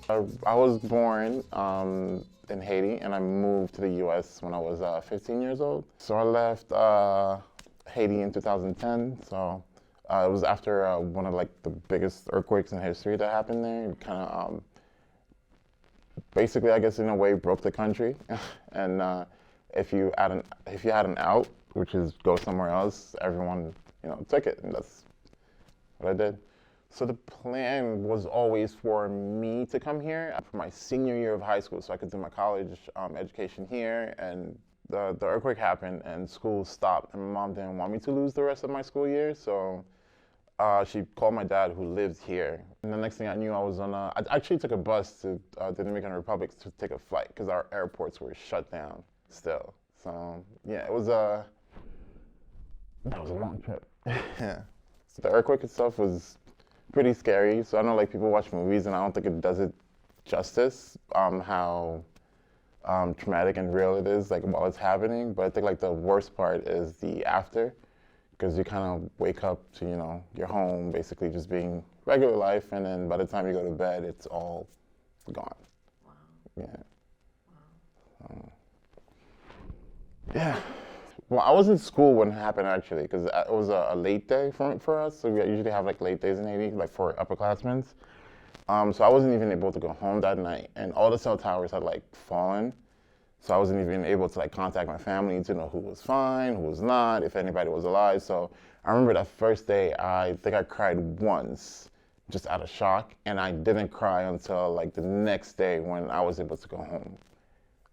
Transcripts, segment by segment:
I was born in Haiti, and I moved to the U.S. when I was 15 years old. So I left Haiti in 2010. So it was after one of like the biggest earthquakes in history that happened there. It kind of basically, I guess, in a way, broke the country. And if you had an out, which is go somewhere else, everyone took it, and that's what I did. So the plan was always for me to come here for my senior year of high school, so I could do my college education here. And the earthquake happened, and school stopped, and my mom didn't want me to lose the rest of my school year, so she called my dad, who lived here. And the next thing I knew, I actually took a bus to the Dominican Republic to take a flight because our airports were shut down still. So yeah, that was a long trip. Yeah. So the earthquake itself was pretty scary. So I know like people watch movies, and I don't think it does it justice, how traumatic and real it is like while it's happening. But I think like the worst part is the after, because you kind of wake up to your home basically just being regular life, and then by the time you go to bed, it's all gone. Wow. Yeah. Wow. Yeah. Well, I was in school when it happened actually, because it was a late day for us. So we usually have like late days in Haiti, like for upperclassmen. So I wasn't even able to go home that night, and all the cell towers had like fallen. So I wasn't even able to like contact my family to know who was fine, who was not, if anybody was alive. So I remember that first day, I think I cried once, just out of shock, and I didn't cry until like the next day when I was able to go home.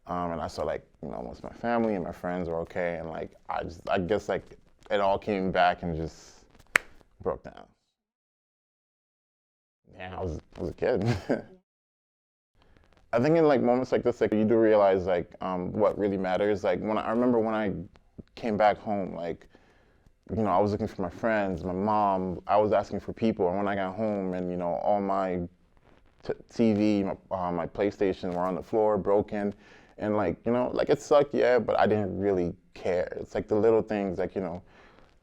And I saw like most of my family and my friends were okay, and like I guess like it all came back and just broke down. Yeah, I was a kid. I think in like moments like this, like you do realize like what really matters. Like I remember when I came back home, like I was looking for my friends, my mom. I was asking for people, and when I got home, and all my TV, my PlayStation were on the floor, broken, and like like it sucked, yeah, but I didn't really care. It's like the little things, like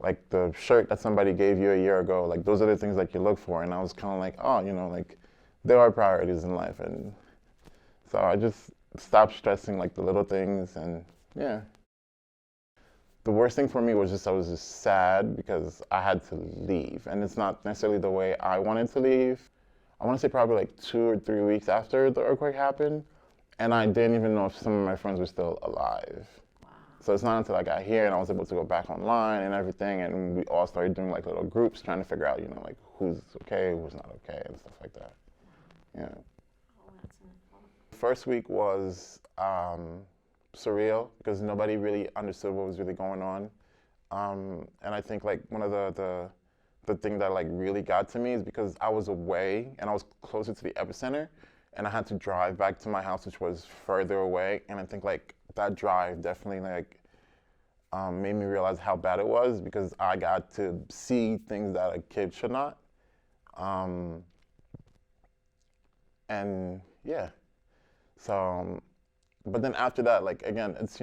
like the shirt that somebody gave you a year ago. Like those are the things like you look for, and I was kind of like, oh, like there are priorities in life, and so I just stopped stressing like the little things, and yeah. The worst thing for me was I was just sad because I had to leave, and it's not necessarily the way I wanted to leave. I want to say probably like 2 or 3 weeks after the earthquake happened, and I didn't even know if some of my friends were still alive. Wow. So it's not until I got here and I was able to go back online and everything, and we all started doing like little groups trying to figure out, like who's okay, who's not okay, and stuff like that. Yeah. Oh, that's awful. First week was surreal because nobody really understood what was really going on, and I think like one of the thing that like really got to me is because I was away and I was closer to the epicenter, and I had to drive back to my house, which was further away, and I think like that drive definitely like made me realize how bad it was because I got to see things that a kid should not, and yeah, so. But then after that, like again, it's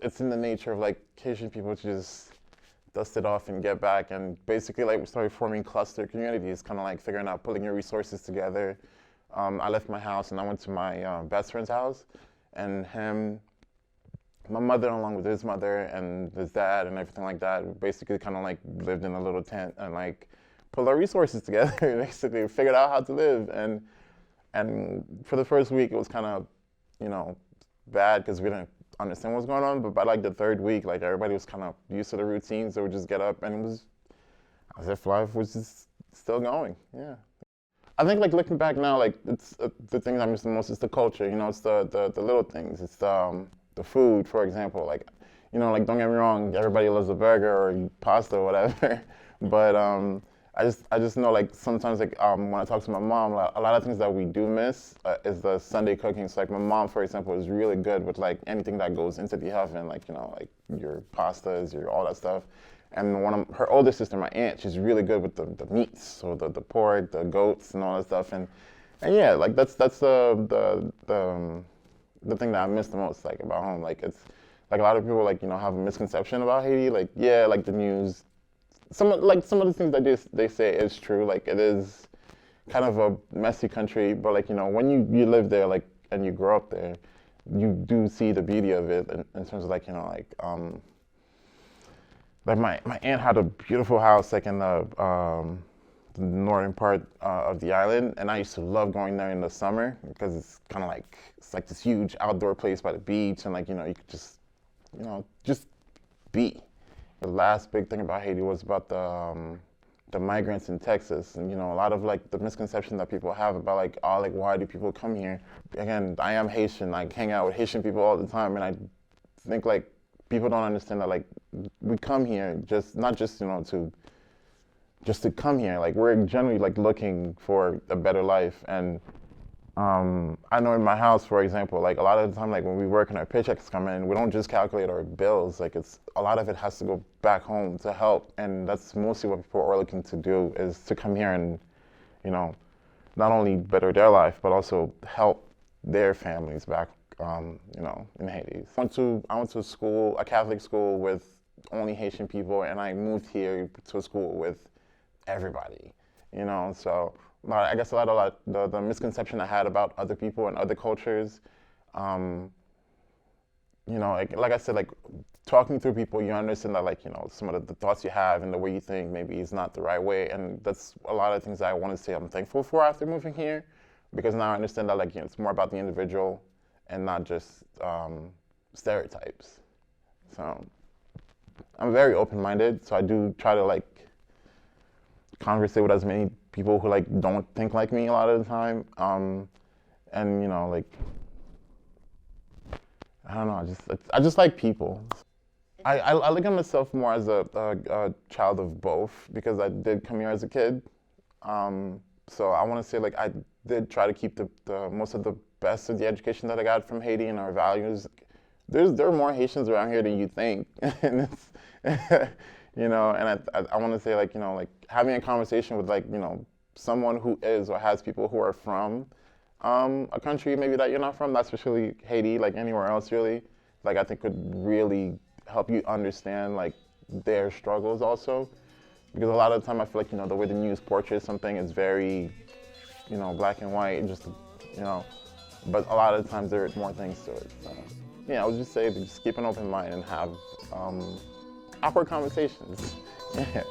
it's in the nature of like Haitian people to just dust it off and get back, and basically like we started forming cluster communities, kind of like figuring out pulling your resources together. I left my house and I went to my best friend's house, and my mother along with his mother and his dad and everything like that, basically kind of like lived in a little tent and like pulled our resources together, basically figured out how to live, and for the first week it was kind of bad because we didn't understand what was going on, but by like the third week, like everybody was kind of used to the routine, so we just get up and it was as if life was just still going. Yeah. I think like looking back now, like it's the thing I miss the most is the culture. It's the little things. It's the food, for example. Like like don't get me wrong, everybody loves a burger or pasta or whatever, but I just know like sometimes like when I talk to my mom, like, a lot of things that we do miss is the Sunday cooking. So like my mom, for example, is really good with like anything that goes into the oven, like like your pastas, your all that stuff. And her older sister, my aunt, she's really good with the meats, so the pork, the goats, and all that stuff. And yeah, like that's the thing that I miss the most, like about home. Like it's like a lot of people like have a misconception about Haiti. Like yeah, like the news. Some of the things that they say is true. Like it is kind of a messy country, but like, when you live there, like, and you grow up there, you do see the beauty of it in terms of like, like my aunt had a beautiful house like in the northern part of the island, and I used to love going there in the summer because it's kind of like, it's like this huge outdoor place by the beach, and like, you could just be. The last big thing about Haiti was about the migrants in Texas, and a lot of like the misconception that people have about like, oh, like why do people come here? Again, I am Haitian. I hang out with Haitian people all the time, and I think like people don't understand that like we come here not just to come here. Like we're generally like looking for a better life, and I know in my house, for example, like a lot of the time, like when we work and our paychecks come in, we don't just calculate our bills. Like a lot of it has to go back home to help, and that's mostly what people are looking to do, is to come here and, not only better their life, but also help their families back, in Haiti. I went to school, a Catholic school with only Haitian people, and I moved here to a school with everybody, so. I guess the misconception I had about other people and other cultures, like I said, like talking through people, you understand that like, some of the thoughts you have and the way you think maybe is not the right way. And that's a lot of things that I want to say I'm thankful for after moving here, because now I understand that like, it's more about the individual and not just stereotypes. So I'm very open-minded, so I do try to like conversate with as many people who like don't think like me a lot of the time, and like I don't know, I just like people. I look at myself more as a child of both, because I did come here as a kid, so I want to say like I did try to keep the most of the best of the education that I got from Haiti and our values. There are more Haitians around here than you think, and it's and I want to say like like having a conversation with like someone who is or has people who are from a country maybe that you're not from, not especially Haiti, like anywhere else really, like I think could really help you understand like their struggles also, because a lot of the time I feel like the way the news portrays something is very black and white, and just but a lot of the times there are more things to it. So yeah, I would just say to just keep an open mind and have awkward conversations. Yeah.